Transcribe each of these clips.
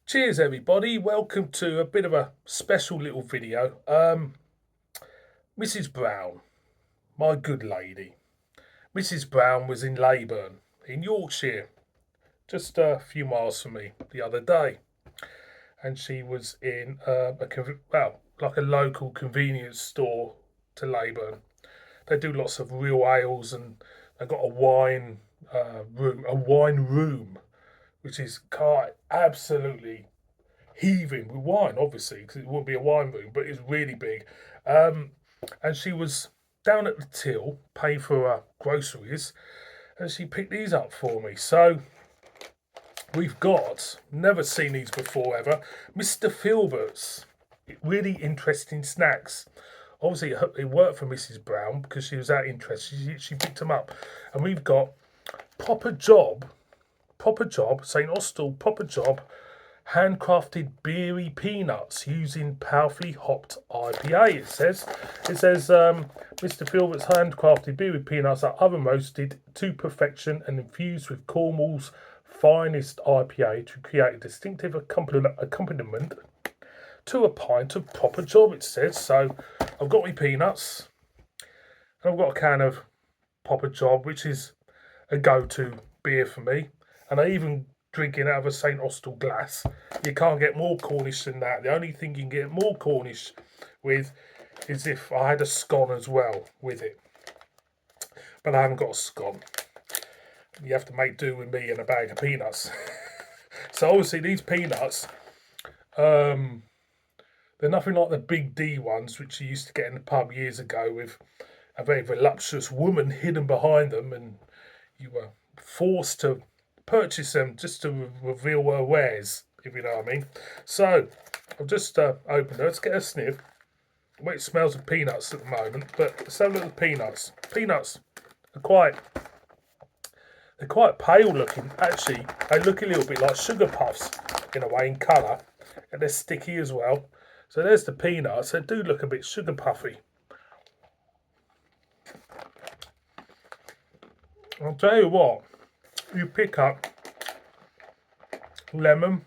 Cheers everybody, welcome to a bit of a special little video. Mrs. Brown, my good lady. Mrs. Brown was in Leyburn in Yorkshire, just a few miles from me the other day. And she was in like a local convenience store to Leyburn. They do lots of real ales and they've got a wine room, which is quite absolutely heaving with wine, obviously, because it wouldn't be a wine room, but it's really big. Um, and she was down at the till, paying for her groceries, and she picked these up for me. So we've got, never seen these before ever, Mr. Filbert's. Really interesting snacks. Obviously, it worked for Mrs. Brown because she was that interested. She picked them up. And we've got Papa Job, St. Austell Papa Job handcrafted beery peanuts using powerfully hopped IPA. It says Mr. Filbert's handcrafted beery peanuts are oven roasted to perfection and infused with Cornwall's finest IPA to create a distinctive accompaniment to a pint of proper job. It says so. I've got my peanuts and I've got a can of Proper Job, which is a go-to beer for me, and I even drinking out of a St. Austell glass. You can't get more Cornish than that. The only thing you can get more Cornish with is if I had a scone as well with it. But I haven't got a scone. You have to make do with me and a bag of peanuts. So obviously these peanuts, they're nothing like the big D ones which you used to get in the pub years ago with a very voluptuous woman hidden behind them, and you were forced to purchase them just to reveal her wares, if you know what I mean. So I've just opened it. Let's get a sniff. Well, it smells of peanuts at the moment, but let's have a look at the peanuts. Peanuts are quite pale looking. Actually, they look a little bit like sugar puffs in a way in colour, and they're sticky as well. So there's the peanuts. They do look a bit sugar puffy. I'll tell you what, you pick up lemon,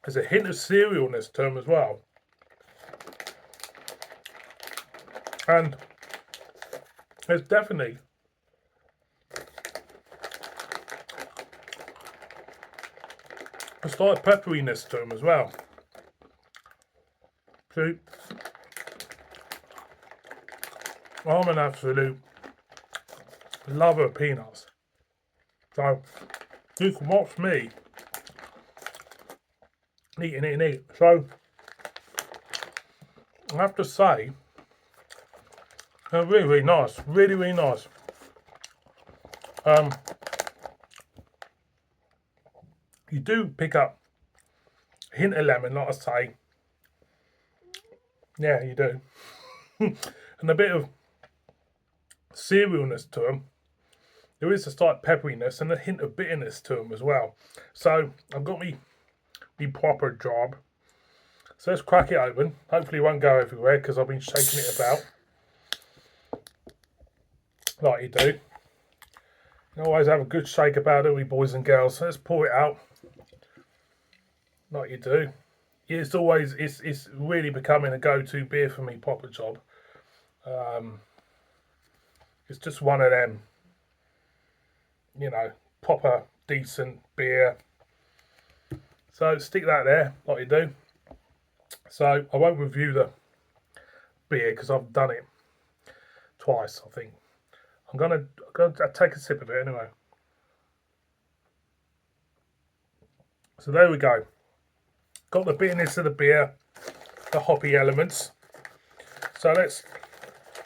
there's a hint of cerealness to them as well, and there's definitely a slight pepperiness to them as well. See, I'm an absolute lover of peanuts, so you can watch me eating it and eat. So I have to say, they're really, really nice. Really, really nice. You do pick up a hint of lemon, like I say. Yeah, you do. And a bit of cerealness to them. There is a slight pepperiness and a hint of bitterness to them as well. So I've got me proper job. So let's crack it open. Hopefully it won't go everywhere because I've been shaking it about. Like you do. You always have a good shake about it, we boys and girls. So let's pour it out. Like you do. It's always, it's really becoming a go-to beer for me, Proper Job. It's just one of them, you know, proper decent beer. So stick that there, like you do. So I won't review the beer because I've done it twice, I think. I'm gonna take a sip of it anyway. So there we go. Got the bitterness of the beer, the hoppy elements. So let's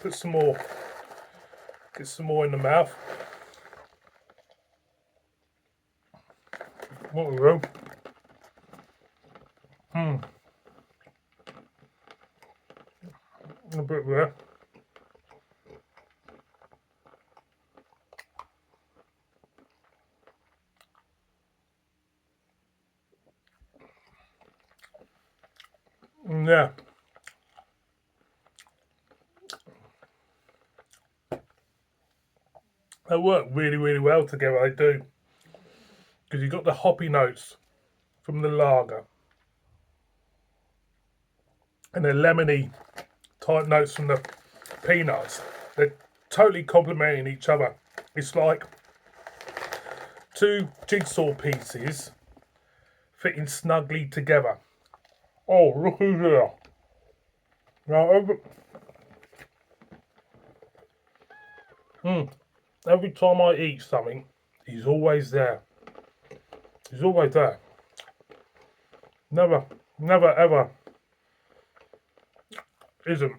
put some more, get some more in the mouth. What we will. A bit there. Yeah. They work really, really well together. They do, because you've got the hoppy notes from the lager and the lemony type notes from the peanuts. They're totally complementing each other. It's like two jigsaw pieces fitting snugly together. Oh, look who's here. Now, every time I eat something, he's always there. He's always there. Never, never, ever isn't.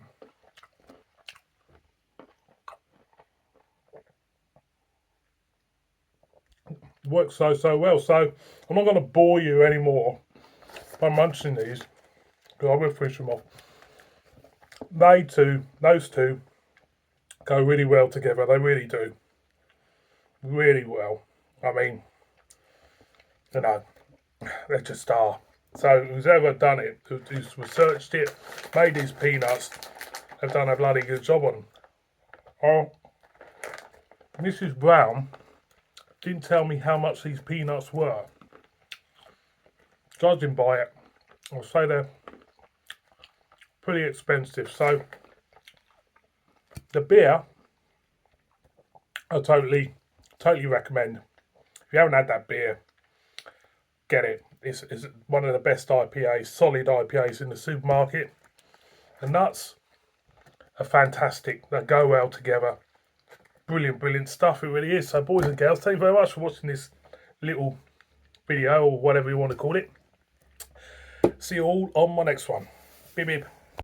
Works so well. So I'm not going to bore you anymore by munching these, because I will finish them off. Those two, go really well together. They really do. Really well. I mean, you know, they just are. So who's ever done it, who's researched it, made these peanuts, have done a bloody good job on them. Oh, Mrs. Brown didn't tell me how much these peanuts were. Judging by it, I'll say they're pretty expensive. So the beer, I totally recommend. If you haven't had that beer, get it. It's one of the best IPAs, solid IPAs in the supermarket. The nuts are fantastic. They go well together. Brilliant stuff. It really is. So, boys and girls, thank you very much for watching this little video, or whatever you want to call it. See you all on my next one. Bip bip.